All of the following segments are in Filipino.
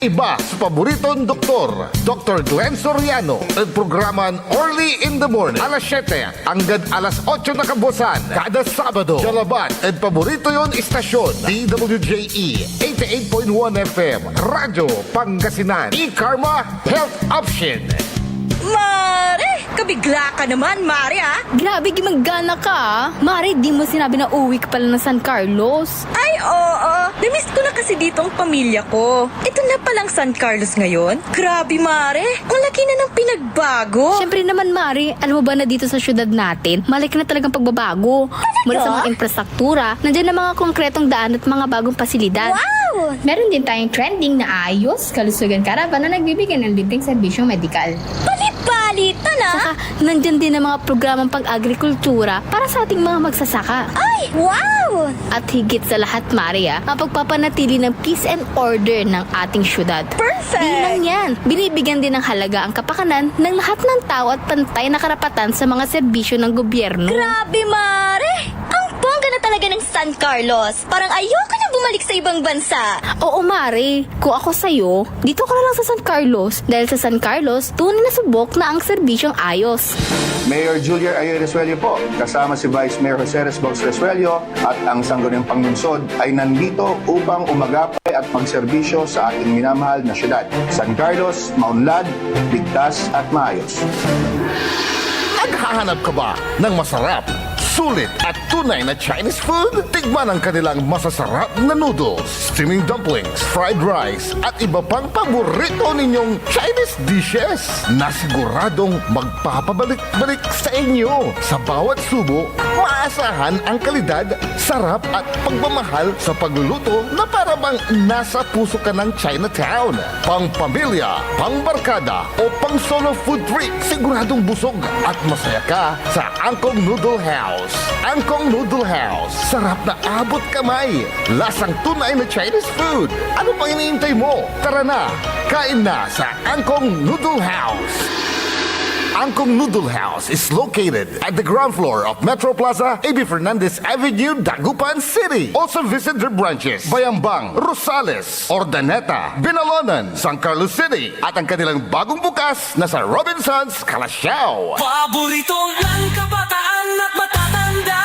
Iba sa paboritong doktor, Dr. Glenn Soriano, at programan Early in the Morning, alas 7 hanggang alas 8 na kabusan, kada Sabado. Jalaban at paborito yon istasyon, DWJE 88.1 FM, Radyo Pangasinan, E-Karma Health Option. Mare! Kabigla ka naman, Mare, ha? Grabe, gimanggana ka, ah. Mari, di mo sinabi na uwi ka pala ng San Carlos. Ay, oo. Namiss ko na kasi dito ang pamilya ko. Ito na palang San Carlos ngayon. Grabe, Mare. Ang laki na ng pinagbago. Siyempre naman, Mari, alam mo ba na dito sa syudad natin, malaki na talagang pagbabago. Mula sa mga infrastruktura, nandiyan na mga konkretong daan at mga bagong pasilidad. Wow! Meron din tayong trending na ayos, kalusugan karavan na nagbibigay ng libreng serbisyong medikal. Palit-palitan, ha? Saka, nandyan din ang mga programang pang-agrikultura para sa ating mga magsasaka. Ay, wow! At higit sa lahat, Maria, ang pagpapanatili ng peace and order ng ating syudad. Perfect! Di lang yan, binibigyan din ng halaga ang kapakanan ng lahat ng tao at pantay na karapatan sa mga serbisyo ng gobyerno. Grabe, Mare! Ang bongga na talaga ng San Carlos. Parang ayoko na bumalik sa ibang bansa. Oo, Mari. Kung ako sa'yo, dito ka na lang sa San Carlos. Dahil sa San Carlos, tunay na subok na ang serbisyong ayos. Mayor Julia Ayoy Resuello po, kasama si Vice Mayor Jose Resbox Resuello at ang Sangguniang Panglungsod ay nandito upang umagapay at magserbisyo sa ating minamahal na syudad. San Carlos, maunlad, ligtas at maayos. Naghahanap ka ba ng masarap, sulit at tunay na Chinese food? Tikman ang kanilang masasarap na noodles, steaming dumplings, fried rice at iba pang paborito ninyong Chinese dishes na siguradong magpapabalik-balik sa inyo. Sa bawat subo, maasahan ang kalidad, sarap at pagmamahal sa pagluluto na para bang nasa puso ka ng Chinatown. Pang pamilya, pang barkada o pang solo food trip, siguradong busog at masaya ka sa Angkong Noodle House. Angkong Noodle House. Sarap na abot kamay. Lasang tunay na Chinese food. Ano pang iniintay mo? Tara na, kain na sa Angkong Noodle House. Angkong Noodle House is located at the ground floor of Metro Plaza, A.B. Fernandez Avenue, Dagupan City. Also visit their branches, Bayambang, Rosales, Ordaneta, Binalonan, San Carlos City, at ang kanilang bagong bukas na sa Robinsons, Calasiao. Paboritong ng kabataan at matatanda.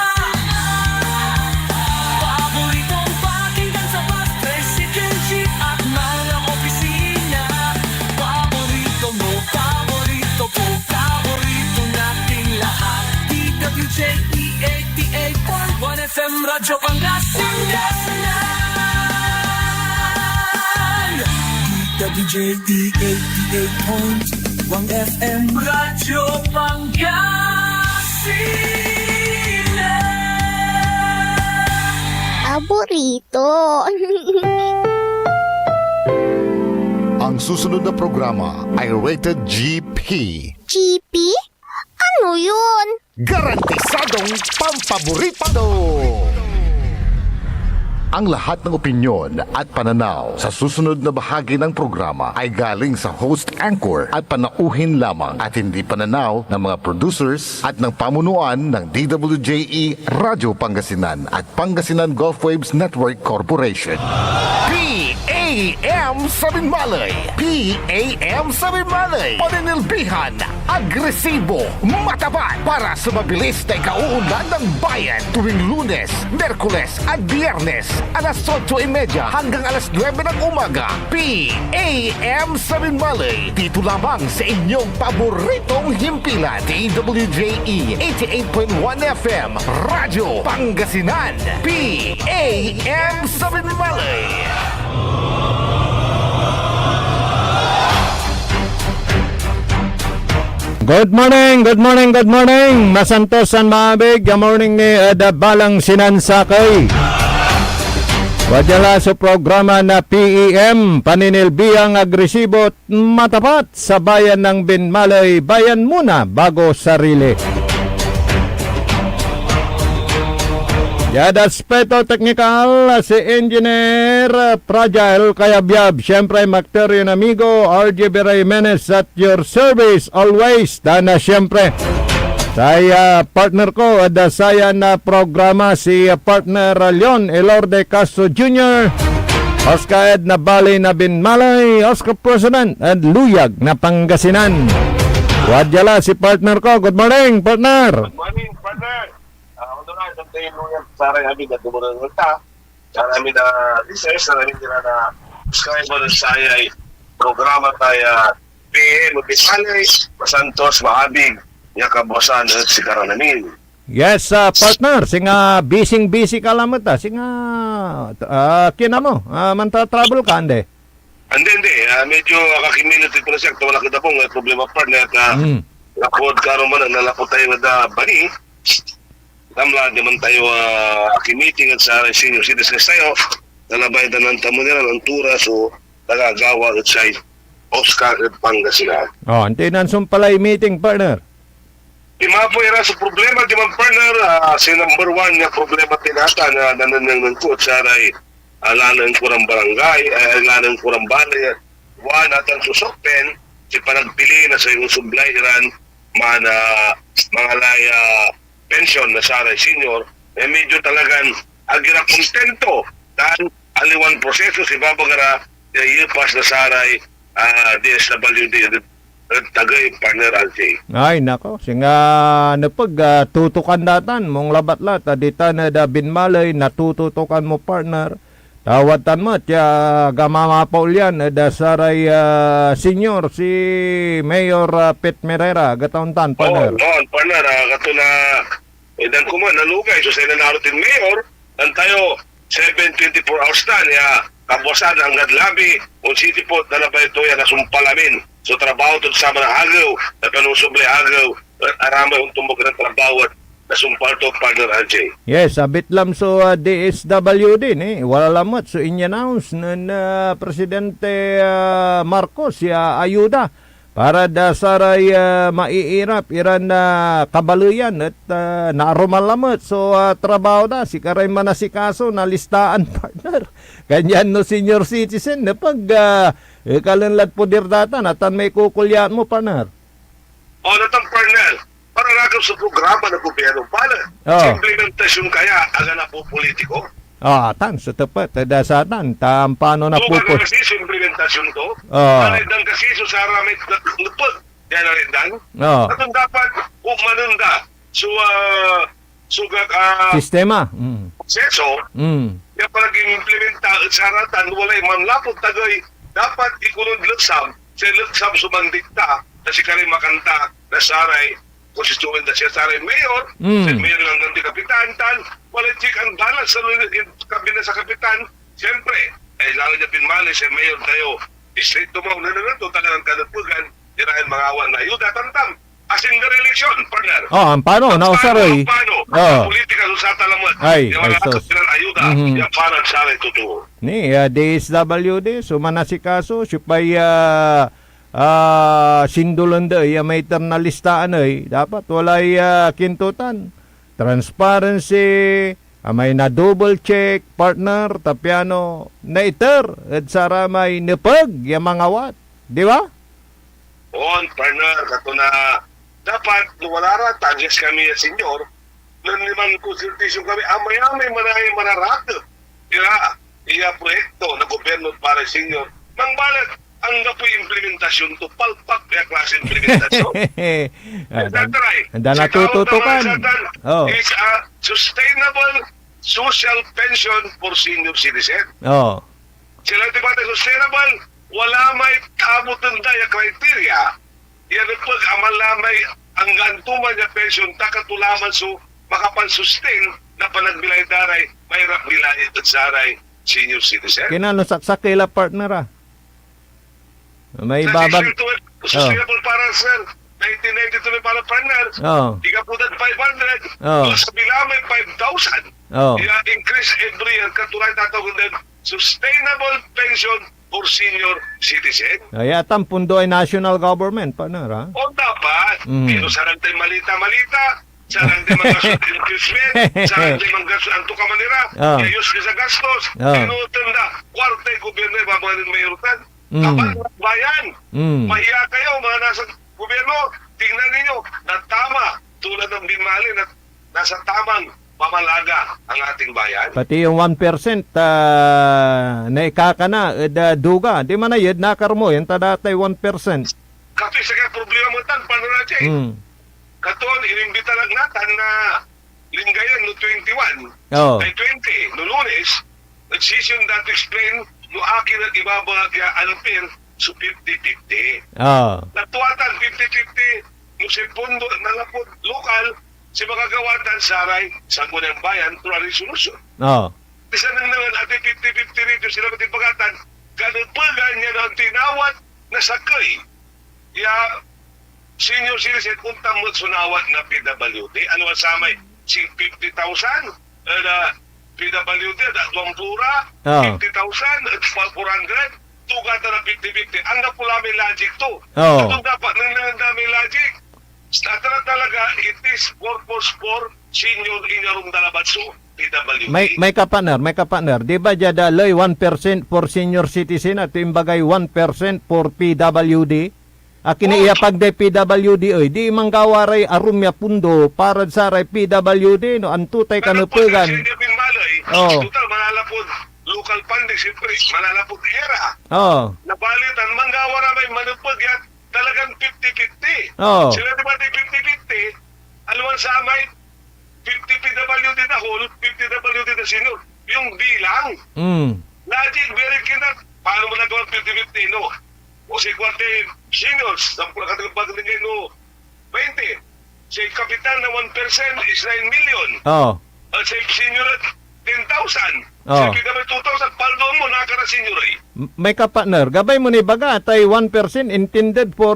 Paboritong pakinggan sa bus, tricycle, jeep at mga opisina. Paborito mo, paborito ko, paborito nating lahat. DWJE 88.1 FM, Radyo Pangasinan. DWJE 88.1 FM, Radyo Pangasinan. Paborito. Ang susunod na programa ay rated GP. GP? Ano yun? Garantisadong pampaborito! Ang lahat ng opinyon at pananaw sa susunod na bahagi ng programa ay galing sa host anchor at panauhin lamang at hindi pananaw ng mga producers at ng pamunuan ng DWJE Radyo Pangasinan at Pangasinan Gulf Waves Network Corporation. PAM Sabinmalay! PAM Sabinmalay! Paninilbihan, agresibo, matapat para sa mabilis na ikauunlad ng bayan tuwing Lunes, Merkules at Biyernes alas 8:30 hanggang alas 9 ng umaga. PAM Sabinmalay! Dito lamang sa inyong paboritong himpilan. DWJE 88.1 FM Radyo Pangasinan. PAM Sabinmalay! Good morning, good morning, good morning. Masantos San Maabig. Good morning ni Dabalang Sinansakay. Wadala sa programa na PEM, paninilbihang agresibo at matapat sa bayan ng Binmalay. Bayan muna bago sarili. Yada aspeto technical, si Engineer Fragile Kayabyab. Siyempre, Macterion Amigo, RJ Jimenez at your service always. Dana siyempre. Saya partner ko, saya na programa si partner Leon Elorde Castro Jr. Oscar na Bali na Binmalay, Oscar President at Luyag na Pangasinan. Wadyala si partner ko. Good morning, partner. Morning, partner. Ano na, nagtayin mo yan sa amin na tumunod ng ta. Sa amin na research, sa amin na subscriber sa ay programa tayo PM, Bisalay, Masantos, Mahabig, Yakabosan, at Sigara namin. Yes, partner. Singa busy ka lamot Singa kina mo. Manta-travel ka, ande. Hindi. Medyo kakiminutin ko na siya. Wala kita pong problema, partner. At napod karoon mo na nalapot tayo na bani. Tamla, di man tayo meeting at sa senior citizens tayo. Nalabay na ng tamo nila ng tura. So, nagagawa at sa Oscar at Pangasinan. Antinan sumpalay meeting, partner. Di po era sa problema, di man partner. Si number one na problema tinata na nananang ng kuot sa aray. Alanan kurang barangay, alanan kurang balay. One atang susokpen, si panagpili na sa yung sublairan, mga laya pension na sa aray senior, medyo talagang agira kontento dahil aliwan proseso si Babagara ipas na sa aray DSWD tagay partner Alcay. Ay, nako. Singa napag tutukan datan mong labat-lat. Adita na da Binmalay, natututukan mo, partner. Tawatan mo, tiya gamama pa ulyan, da saray senior, si Mayor Pet Merera, gatauntan, partner. Partner, kato na, dan ko man, nalugay, so sa narutin Mayor, dan tayo, 7-24 hours na, niya, kabuasan, hanggang labi, on city po, dalabay ito yan, nasumpalamin. So, trabaho ito sa mga agaw, na panusubli agaw, aramay yung tumbog ng trabaho, nasumpal to partner Alcay. Yes, abit lam so DSWD wala lamot so in-announce ng Presidente Marcos ayuda para da saray maiirap iran na kabaluyan at narumal lamot so trabaho da si karay manasikaso na listaan partner ganyan no senior citizen na pag kalanlat po dirdatan at may kukulyaan mo partner. Natang partner para ragam sa programa ng gobyerno pala. Sa implementasyon kaya, aga na po politiko. Tan, sa tapat, dasatan, paano na po po. Kasi sa implementasyon to, nalindan kasi sa saramit na lupod. Yan nalindan. Atong dapat, manunda. So, sistema. Proseso, yung parang implementa at saratan, walay manlapot tagay, dapat ikunod luksam, sa luksam sumandikta, na si Karim makanta, na saray, konstituent na siya sa mayor, sa mayor ng ganti kapitan, wala check and balance sa kabinet sa kapitan. Siyempre, lalo niya Binmalay, sa mayor tayo, straight to mauna na ito, talagang kanapugan, dirahin mga awan na ayuda, tantam. As in the election, partner. Paano? Nausaroy. Paano? Politika, sa talamat. Ay, yung mga sos. ayuda, yung parang sa rin totoo. Ni, DSWD, sumanasikaso, supay, sindulanda may eternalistaan dapat walay kintutan transparency may na double check partner tapiano na iter at sara may nepag yung mga wat di ba? Partner kato na dapat wala ra tages kami senyor nan liman consultation kami amay manarak iya proyekto na gobyerno para senyor mangbalat ang po implementasyon to palpak kaya klase implementasyon. Anda natututukan. Is a sustainable social pension for senior citizen. Sila diba sustainable, wala may kabutan daya criteria. Yan pag amalamay ang gantuman niya pension takatulaman so makapansustain na panagbilay daray may bilay at saray senior citizen. Kinano saksakila partner may babag sustainable para sir 1992 para partner tiga putat 500 sa bilamay 5,000 increase every year katulad tatawag din sustainable pension for senior citizen atang pundo ay national government partner dapat pero sarang tayo malita sarang tayo mga increasement sarang tayo mga anto ka manira kayos ka sa gastos tinutanda kwarte gobyerno babanin mayrotan kapag bayan, mahiya kayo mga nasa gobyerno, tingnan ninyo na tama tulad ng Binmalay na nasa tamang pamalaga ang ating bayan. Pati yung 1% na ikaka na, duga. Di man na yun, nakarmo, yung tadatay 1%. Kasi sa kaya problema mo tan, paano na dyan? Mm. Katon, inimbita lang natin na linggayan no 21, Oh. ay 20, no Lunes, nag-session that explain no akin at ibaba kaya alumpir, so 50-50. Oh. Natuwatan 50-50, no segundo nalapod lokal, si makagawatan saray sa Gunang Bayan, to a resolution. Oh. Isa nang naman ati 50-50 rito sila matipagatan, ganun pa ganyan ang tinawat na sakay. Ya, senior citizen, untang mo sunawat na PWD, ano ang samay? 50,000 na PWD, datwang pura, Oh. 50,000 at 400, tugatan na 50-50. Ang napula may logic to. Oh. Ito dapat nang may logic. Talaga, it is 4+4 senior inarong dalabatso, PWD. May kapaner. Di ba jada loy 1% for senior citizen at imbagay 1% for PWD? Akini iapag de PWD oy, di manggawaray arumya pundo para sa ray PWD no antutay kanupugan. Oh. Total, malalapod local funding, siyempre, malalapod era. Oh. Napalitan, manggawara may manupag yan, talagang 50-50. Oh. Sila di ba di 50-50? Aluan sa amay, 50 PWD na whole, 50 PWD na senior. Yung bilang, Mm. logic, very kinat. Paano mo nagawa 50-50, no? O si Kwarte seniors, ang pagkakalagay no 20. Si kapitan na 1% is 9 million. Oh. At si senior 10,000. Oh. Si PWD 2,000, paldoon mo, nakara senior ay. May kapaner, gabay mo ni baga tay 1% intended for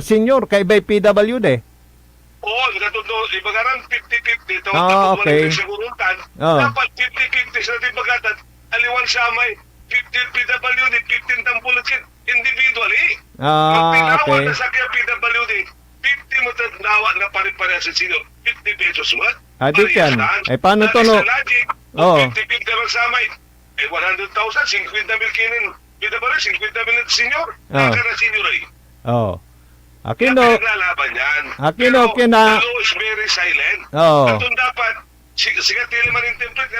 senior kay by PWD. Oo, natuto, ibagaran 50-50. Ito, Okay. Siguruntan. Oh. Dapat 50-50 sa tibagatan. Aliwan sa may 15 PWD, 15 tampulatin individually. Okay. Na sa kaya PWD, 50 mo nawa na pare-pareha sa sino, 50 pesos mo. Adi yan. Eh, paano to, no? Oo. 50-50 lang sa may, 100,000, 50 mil kinin. PWD, 50 mil senior. Oh. Naka na senior ay. Oh. Kaya Aquino, pinaglalaban yan. Aquino, Pero kina- the law is very silent. Oo. Katong dapat, siga tiliman yung template,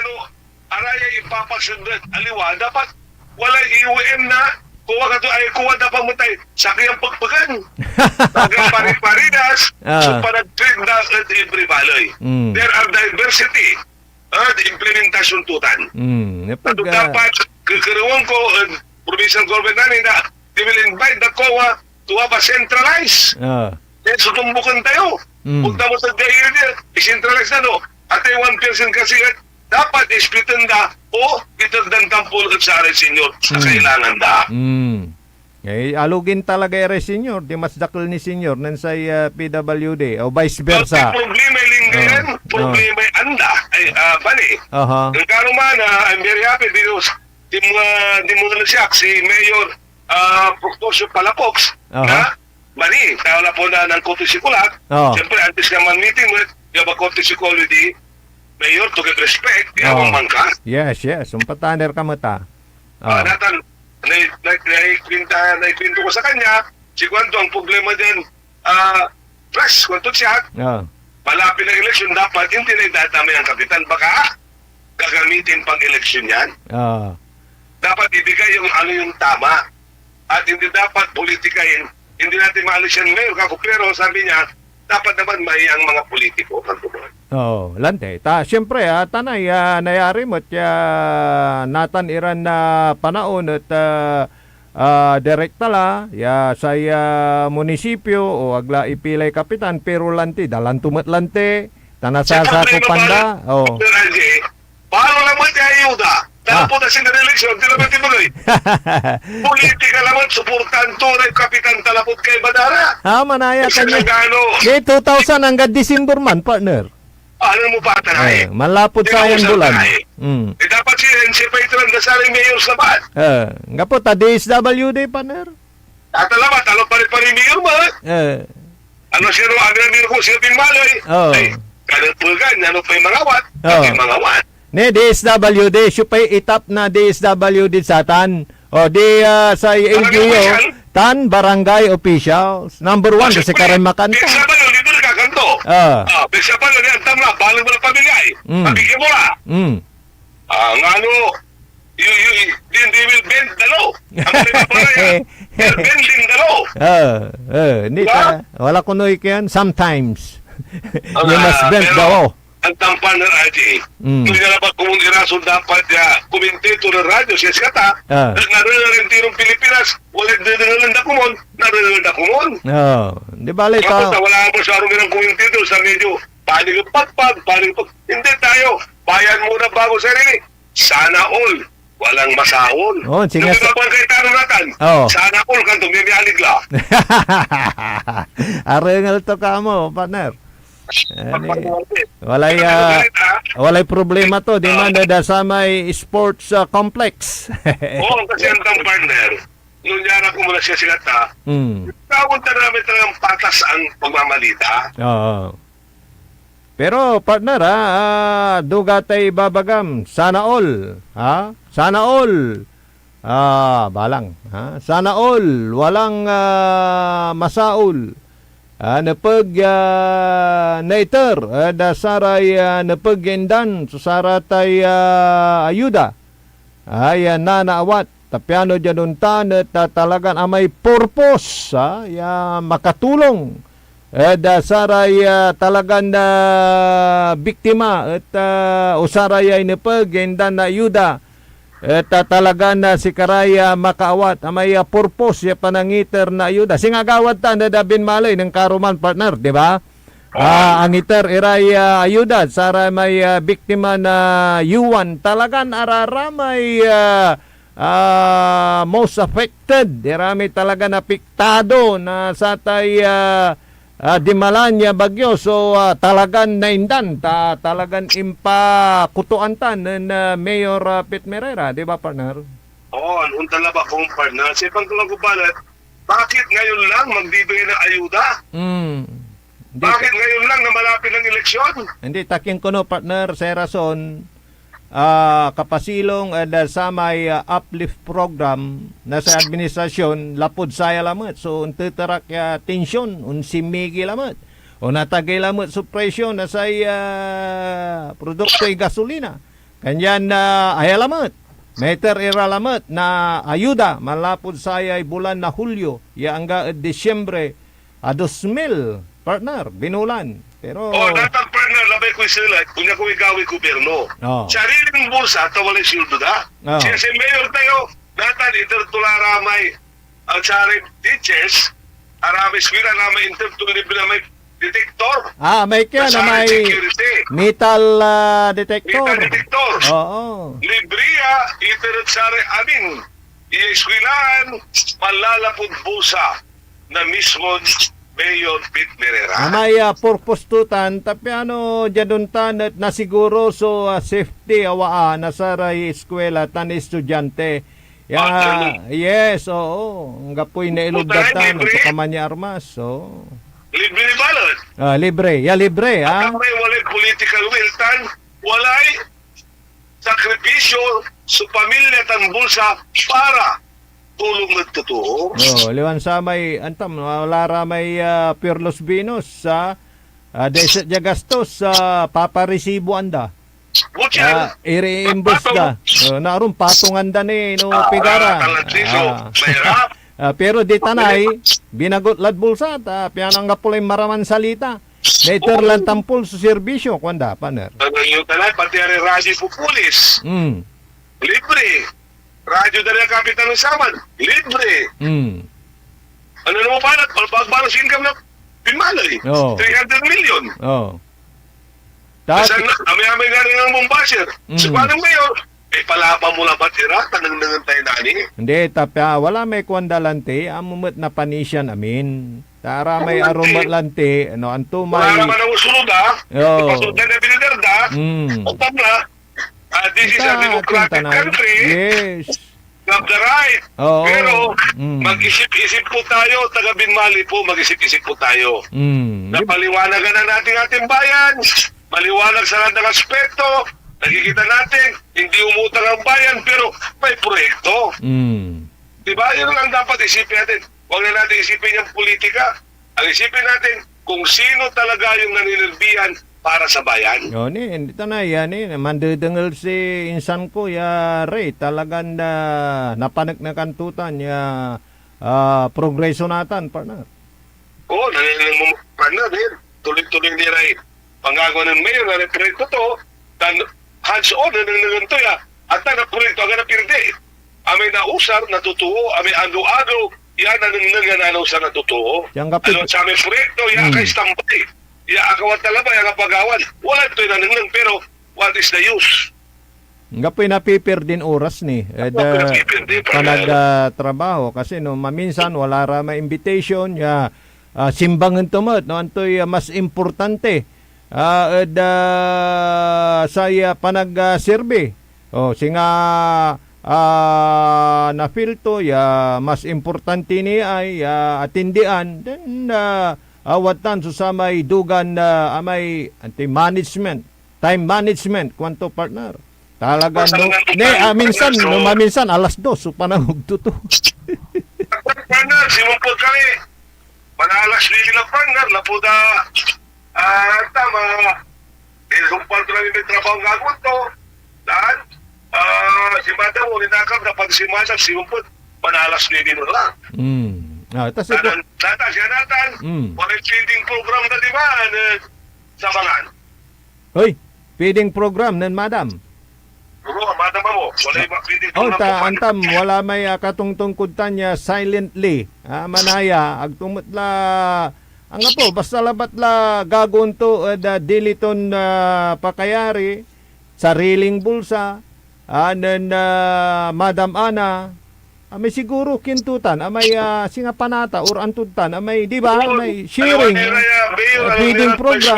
araya ipapasunod, aliwa, dapat wala IUM na, kuha dapat mo tayo, sakayang pagpagan. Tagang pari-paridas, so panag-treat na at every balay. Mm. There are diversity at implementation tutan. Katong dapat, kakaroon ko, provincial government namin na, they will invite the COA to have a centralized. Then sutumbukan tayo. Punta mo sa DAIR, i-centralize na no. At ay 1% kasi dapat isplitan da o itagdan tampul at sa aray senior sa kailangan da. Eh, alugin talaga ere senior, di mas dakil ni senior nan sa PWD o vice versa. Pero problema ay linggayan, problema ay anda, ay bali. Ang karumana, I'm very happy because di mo na siya, si Mayor Proctosio Palacox, na bali, tawala po na ng Kote Sikulat. Siyempre, antes ka man meeting with yung Kote Sikulidi, Mayor, to give respect, yawang man ka. Yes. Umpataner ka mata. Natan, naikwento ko sa kanya, si Kwanto, ang problema din, press, Kwanto siya, palapit ng eleksyon, dapat hindi na idatamay ang kapitan, baka gagamitin pang eleksyon yan. Dapat ibigay yung ano yung tama, at hindi dapat politikain, hindi natin maalis yan ngayon, pero sabi niya, dapat naman may ang mga politiko. Lante. Siyempre, tanay, nayari mo at natan iran na panaon at direkta la sa munisipyo o agla ipilay kapitan pero lanti, dalan tumatlante, tanasasa ko panda. Paano naman tayo ayuda? Dahil po na siya eleksyon, di naman tinuloy. Politika naman, suportan to na kapitan talapot kay Badara. Manaya ka niya. 2000 hanggang December man, partner. Ano mo pa tanay? Malapot sa yung bulan. Dapat si NC Paitran na saring mayor sa bahan. Nga po, DSWD, partner. Talamat, ano pari-pari mayor mo? Ano siya ro, ano ko siya pinmalay? Ay, kanang pulgan, ano pa yung mangawat? Yung mangawat. Ne, DSWD, siya pa'y itap na DSWD sa tan. O di sa LGU, tan barangay officials. Number 1 kasi karay makanto. Sa ba yung libre kakanto? to. Bisa pa lang yan, tamla, balik mo na pamilya eh. Pabigyan mo na. Nga ano, they will bend the law. Ang pinapalaya, they're bending the law. Hindi Diba? wala ko noy yan. Sometimes. You must bend the law. Ang tampan ng RJ, kung nila ba kung irason dapat komentator ng radyo, siya kata, narinig tirong Pilipinas, walang dinilang da kumon, narinig da kumon. Di bali Tapos ta. wala mo sa arumi ng komentator sa medyo, panig ang pagpag. Hindi tayo, bayan muna bago sarili. Sana all, walang masaon. Sige. Nung iba kay tanong natin, sana all kanto, may mialigla. Arengal to ka mo, partner. Walay problema to, di man da sa may sports complex. Oo, kasi ang partner, nung yara ko muna siya sigata, tawag na namin talagang patas ang pagmamalita. Pero partner dugatay babagam, sana all, sana all. Balang, sana all, walang masaul. Napag naiter da saray napag-endan so saratay ayuda ay nanaawat tapiano dyanuntan at talagang amay purpose makatulong da saray talagang biktima at usaray ay napag-endan na ayuda at talaga na si Karaya makaawat may purpose ya panangiter na ayuda. Singagawat ta na dabin malay ng karuman partner, di ba? Ang iter iray ayuda sa may biktima na yuwan talagan arara may most affected. Irami talaga napiktado na satay Dimalanya bagyo so talagan naindan talagan kutuan tan ng Mayor Pete Merera, di ba partner? Oo, unta na ba kung partner? Sa ibang tulang kubalat, bakit ngayon lang magbibigay ng ayuda? Bakit ngayon lang na malapit ng eleksyon? Hindi, taking ko no partner sa rason kapasilong sa may uplift program na sa administrasyon lapod saya lamot so untitarak tensyon unsimigi lamot o natagay lamot sa presyo na sa produkto ay gasolina kanyan ay lamot meter ira lamot na ayuda malapod saya ay bulan na Hulyo hanggang Disyembre 2000 partner binulan. Pero datang partner labay ko sila kunya ko igawi gobyerno. Sariling bulsa tawalay sildo da. Siya si mayor tayo datan itertularamay ang sari teachers arami skwela na may intertulib na may detektor. May kaya na may metal detector. Metal detector. Libriya iterot sari amin. Ieskwilaan malalapod bulsa na mismo Mayor Pete Merera. May purpose tutan tapi dyanuntan at nasiguro so safety na saray eskwela tan estudyante. Yes, ngapoy na ilugdatan sa kamanya armas. Libre ni balot. Libre. Libre. May walay political will tan, walay sakripisyo sa pamilya tan bulsa para tulong nagtotoo. Liwan sa may antam wala may Pirlos Venus sa deset ya gastos sa paparesibo anda. I-reimburse da. Naroon patungan da ni no pigara. Pero di tanay binagot lad bulsa ta pianang gapulay maraman salita. Later lang tampol sa serbisyo kwanda paner. Yung tanay pati ari radyo po pulis. Libre. Radyo dari kapitan ng Saman, libre. Ano naman pa na't pagbalos income na pinmalay. 300 million. Kasi amay-amay nga rin ang Mombasir. So paano mayor? Palapa mo lang batira, tanang-nangan tayo nani. Hindi, tapya, wala may kwandalante, amumot na panisyan amin. Tara may arumat lante, anto may... Wala naman ang usulod ipasunod na biniderda, o tabla, this is a democratic country. Yes. Have the right. Pero mag-isip-isip po tayo, taga-Binmali po, mag-isip-isip po tayo. Napaliwanagan na natin ating bayan, maliwanag sa lahat ng aspekto, nakikita natin, hindi umutang ang bayan, pero may proyekto. Diba? Yun lang dapat isipin natin. Huwag na natin isipin yung politika. Ang isipin natin, kung sino talaga yung naninilbihan para sa bayan. O ni, ito na yan mandedengal si insan ko ya Ray, talagang napanak na kantutan ya progreso natan, partner. Oo, naninilang mo partner din. Tuloy-tuloy ni Ray. Pangagawa ng mayor na reproyekto to, dan hands-on na nangyayang to ya. At na proyekto agad na pirde. Amay nausar, natutuo, amay ando-ado, yan ang nangyayang natutuo. Yang kapit- Ano sa aming proyekto, yan kay stampay. Ya akawat talaba, yan kapagawan. Wala ito yung nangyayang, pero what is the use? Nga po napipir din oras ni napipir din, partner. trabaho kasi no maminsan wala ra may invitation ya simbangan tumot no antoy mas importante saya panag-survey singa na filto ya mas importante ni ay atindian then awatan susamay dugan amay anti-management time management kwanto partner talaga minsan maminsan alas 2 so panahog tuto Partner, simumpod kami. Manalas lili ng partner, napuda tama. Ilumpal ko namin may trabaho ng gagawin to. Dan, si Madam, ulinakap na pag si Madam, simumpod, manalas lili nun lang. Tas ito Tata, siya natin, walang feeding program na di ba, sa bangan. hoy feeding program nan madam. Oo, Madam mo, wala yung feeding program. Antam wala may katungtungkutan niya silently. Manaya agtumutla ang po basta labat la gagon to diliton pakayari sariling bulsa anan Madam Ana may siguro kintutan may singa panata or antutan may di ba may sharing feeding program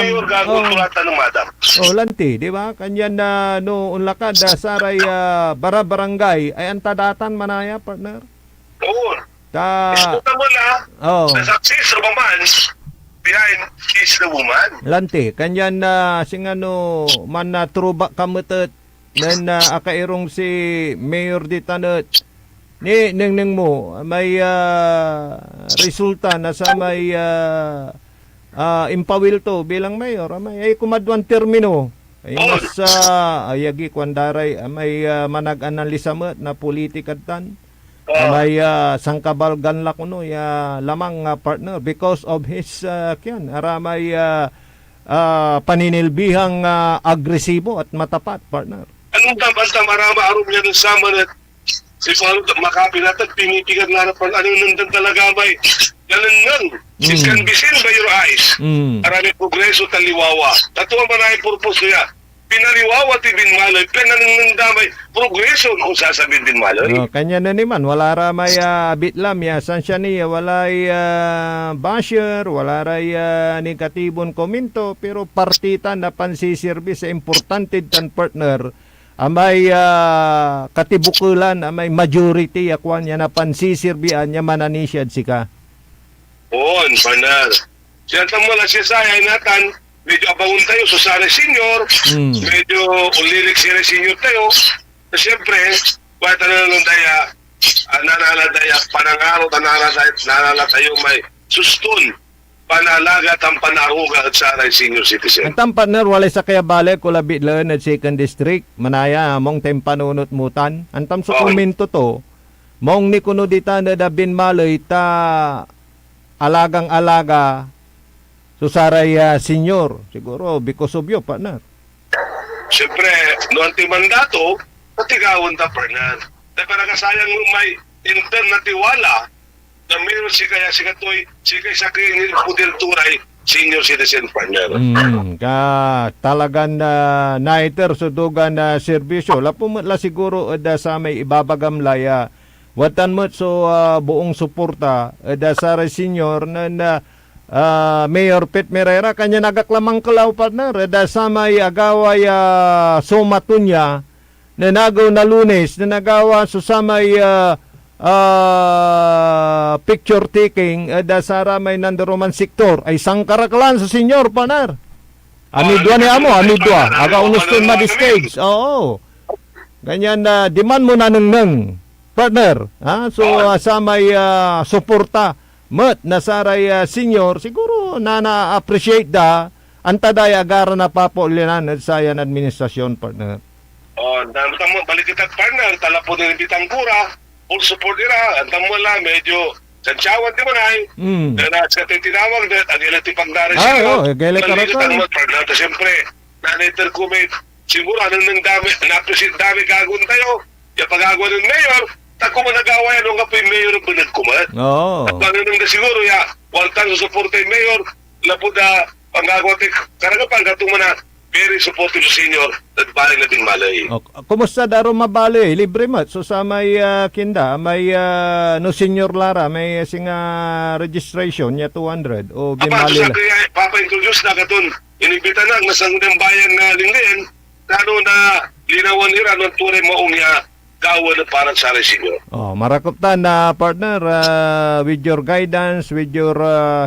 lanti di ba kanyan na no unlakad saray barangay ay antadatan manaya partner Oo. ta Isputa mo na, the success of a man behind is the woman. lanti kanyan na singa no man na truba kamutet nan akairong si Mayor di Tanot ni neng mo may resulta na sa may impawil to bilang mayor may kumadwan termino ay mas ayagi kwandaray may manag-analisa mo na politikatan may sangkabal ganla kuno ya lamang partner because of his aramay paninilbihang agresibo at matapat partner. Anong dapat na marama arum niya ng sama na si Paulo makapin natin, pinipigat na napan, anong nandan talaga may ganun it can be seen by your eyes. Marami progreso taliwawa. Tatuwa man ay purpose niya. Pinaliwawa ti Binmaloy, pinanandamay progreso kung sasabihin Binmaloy. Kanya na naman, wala ra may bitlam ya, san siya niya, wala basher, wala ra negatibon komento, pero partita na pansisirbi sa importante tan partner, amay katibukulan, amay majority yakwan niya na pansisirbian niya mananisyad sika. Oo, partner. Siya tamula siya sayay natan, medyo abawon tayo so sana senior, medyo ulirik sila senior tayo. Siyempre, wala na lang daya, nanala panangaro, nanala tayo may suston, panalagat ang panaruga at sana senior citizen. Ang partner, wala sa kaya bale, kulabi lang at 2nd district, manaya, mong tempanunot mutan. Antam so komento to, mong ni kuno dita na dabin maloy ta alagang-alaga susaray senior. Siguro, because of you, partner. Siyempre, noong mandato, patigawan ta, partner. Dahil nakasayang may intern na tiwala na meron si kaya si Katoy, si kaya sa Pudel Turay, senior citizen, partner. Talagang naiter sudugan na serbisyo. Lapumutla siguro sa may ibabagam laya. Watan mo so buong suporta sa senior na Mayor Pet Merera kanya nagaklamang kalaw partner sa may agaway Somatunya na nagaw na Lunes na nagawa so sa may picture taking sa may nandaroman sektor ay sangkaraklan sa senior partner. Amidwa ni amo, amidwa. Aga unuston madistage. Oo. Ganyan na demand mo na nang partner. So sa may suporta mat nasaray senior siguro na-appreciate da antaday agara na papulinan at sayan administrasyon partner. Tamo balik kita partner, talapon din bitang kura, full support ira, antamo la medyo sanchawan di manay. Na sa tinawag na ang ilati pagdari gele karakter. Partner, siyempre, na-letter comment, siguro anong nang dami, na-appreciate dami gagawin tayo, yung pagagawa ng mayor, tako mo nagawa yan, nung kapoy mayor ang binagkumat. At ano nang siguro, waltan sa support yung mayor, lapod na pangagawa tayo, karagapan, katong na very supportive senior at balik na din malay. Kumusta daro mabali? Libre mat. So sa may kinda, may no senior lara, may singa registration niya 200 o binali la. Papa-introduce na katon, inibita na, nasangunang bayan na linggayan, kano na linawan nila ng tunay maong niya gawa na parang sa senior. Marakoptan na partner, with your guidance, with your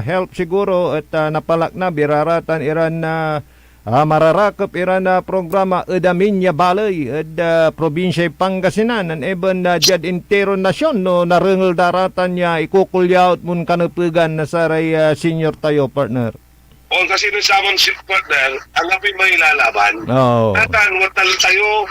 help siguro, at napalak na, biraratan iran na mararakop iran na programa edamin niya balay ed probinsya Pangasinan and even jad intero nasyon no narengal daratan niya ikukulyaut mun kanupugan na saray senior tayo partner. Kasi nung samon si partner, ang api may lalaban. Natan, watal tayo,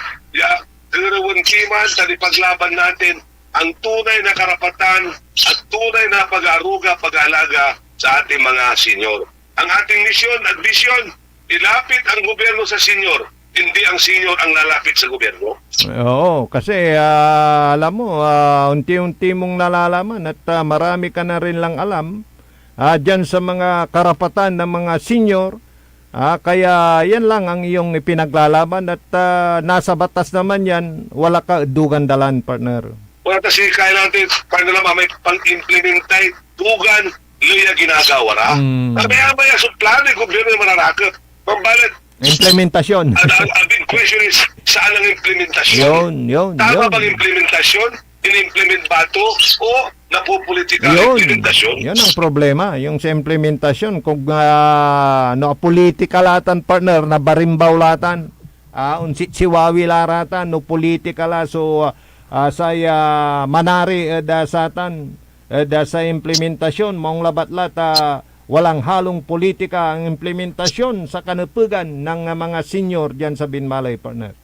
gawin kiman, tali paglaban natin ang tunay na karapatan at tunay na pag-aruga, pag-alaga sa ating mga senior. Ang ating misyon at vision, ilapit ang gobyerno sa senior, hindi ang senior ang lalapit sa gobyerno. Kasi alam mo, unti-unti mong nalalaman at marami ka na rin lang alam dyan sa mga karapatan ng mga senior. Kaya yan lang ang iyong ipinaglalaban at nasa batas naman yan, wala ka dugan dalan partner. Wala kasi kaya natin, partner naman may pang-implementate, dugan, luya ginagawa na. Maya-maya sa plano yung gobyerno yung manarakot. Pambalit. Implementasyon. Ang big question is, saan ang implementasyon? Yun. Tama bang implementasyon? In-implement ba ito? O napupolitika ang implementasyon? Yun ang problema. Yung sa implementasyon, kung politika-latan partner, na barimbaw latan, siwawi laratan, no politika-la, so saya manari dasatan, sa implementasyon, mong labat-lat, walang halong politika ang implementasyon sa kanupugan ng mga senior diyan sa Binmalay partner.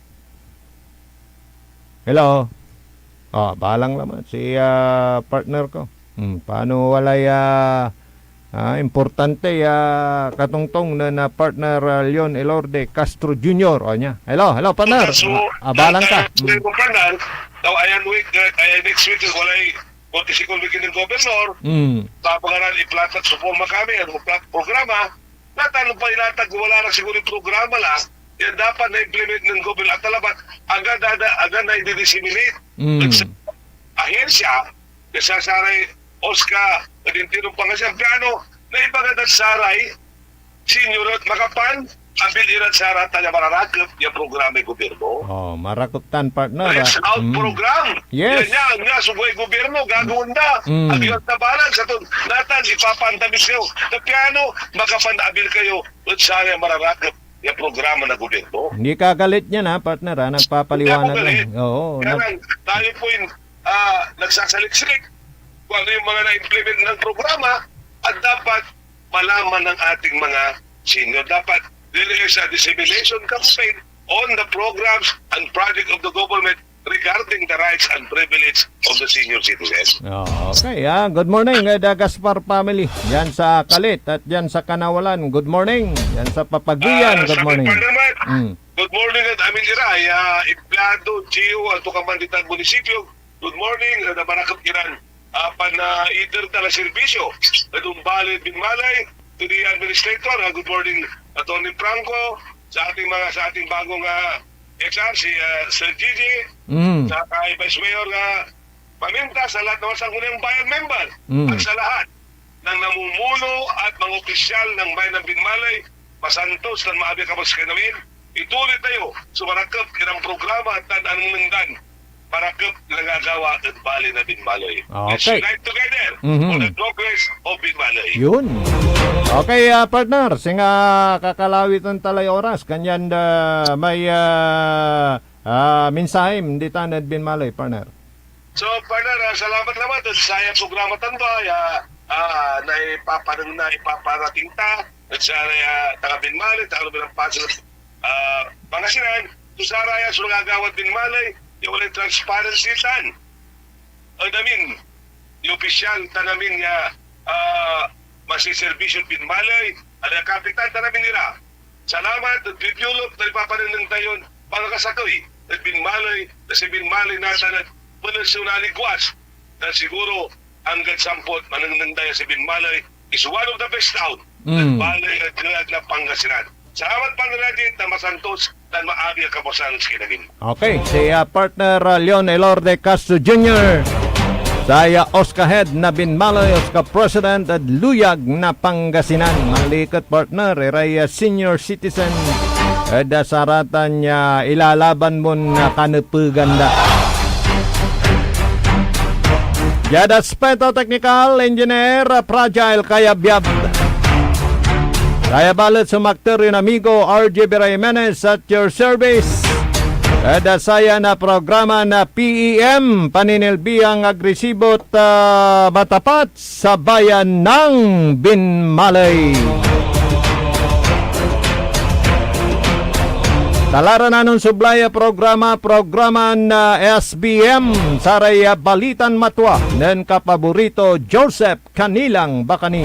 Hello. Balang naman si partner ko. Paano walay importante katungtong na partner Leon Elorde Castro Jr. Niya. Hello partner. Balang ka. Partner, ayan next week walay Political Weekend ng Gobernador, papangaral iplatat sa forma kami, programa, natanong pa ilatag, wala na siguro yung programa lang, yan dapat na-implement ng Gobernador at talabat, agad na i-disseminate. Ahensya, nasasaray Oscar, nadintinong pangasya, piano, na ipagadat saray, senior at makapan, ang biliran sa rata niya mararakot yung programa yung gobyerno. Marakoptan partner. Reach out program. Yes. Yan nga, subuhay gobyerno, gagawin na. Ang iyong tabalan sa ito, natan, ipapantamis kayo. Na piano, makapanabil kayo at sana mararakot yung programa ng gobyerno. Hindi ka galit niya partner, nagpapaliwanag lang. Kaya tayo po yung nagsasalik-salik kung ano yung mga na-implement ng programa at dapat malaman ng ating mga senior. Dapat release a dissemination campaign on the programs and project of the government regarding the rights and privilege of the senior citizens. Okay, good morning, Gaspar family. Yan sa Kalit at yan sa Kanawalan. Good morning. Yan sa Papaguyan. Good morning. Good morning at amin iray. Emplado, Gio, at Tukamanditan Munisipyo. Good morning. Na marakap iran. Pan either tala servisyo. Nadumbali Binmalay. To the administrator, good morning Atty. Franco, sa ating bagong XR, si Sir Gigi, sa kay Vice Mayor Paminta, sa lahat ng sangguniang bayan member, at sa lahat ng namumuno at mga opisyal ng bayan ng Binmalay, masantos na maabi kapag namin, ituloy tayo sumarakap irang programa at anong nangdan parakap nagagawa at bali na Binmalay. Let's unite together for the progress of Binmalay. Yun. Okay, partner, singa kakalawitan talay oras, kanyan may mensahim di tanad Binmalay, partner. So, partner, salamat naman sa saya programa tanto. na ipaparating ta at sa taga Binmalay, taga bilang paso Pangasinan, tusaraya sa nagagawad Binmalay, yung walang transparency tan. Namin, yung opisyal tanamin niya masiservisyon Binmalay, at ang kapitan tanamin nila. Salamat at bibiyulog na ipaparinang tayo mga kasakoy at Binmalay na si Binmalay nasa at panasyunaligwas na siguro hanggang sampot mananandaya si Binmalay is one of the best town at Balay at Grad na Pangasinan. Salamat Pangasinan na masantos dan maagi ang kapasan sa kinamin. Okay, si partner Leon Elorde Castro Jr. Saya Oscar Head na Binmalay, Oscar President at Luyag na Pangasinan. Malikat partner, Raya Senior Citizen. Dasaratan niya ilalaban mo na kanapaganda. Jada Speto Technical Engineer Fragile Kayabyab. Saya balat sa Makter amigo RJ Jimenez at your service. Ada saya na programa na PEM paninilbihang agresibo at matapat sa bayan ng Binmalay. Talara na nun sublaya programa na SBM saraya balitan matwa ng kapaborito Joseph Kanilang Bakani.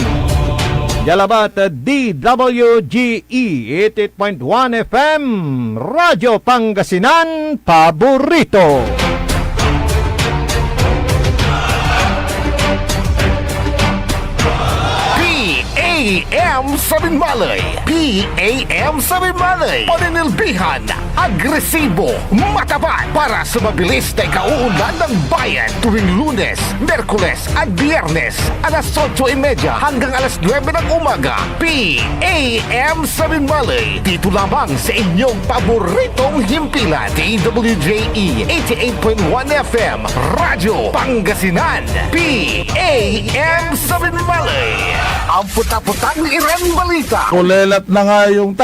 Jalabat DWGE 88.1 FM Radyo Pangasinan Paborito. PAM sa Binmalay. PAM sa Binmalay. Paninilbihan, agresibo, matapat para sa mabilis na ikauunlad ng bayan tuwing Lunes, Merkules at Biyernes alas 8:30 hanggang alas 9 ng umaga. PAM sa Binmalay. Dito lamang sa inyong paboritong himpilan. DWJE 88.1 FM Radyo Pangasinan. PAM sa Binmalay. Ang puta-putang Iran Balita. Kulelat na nga yung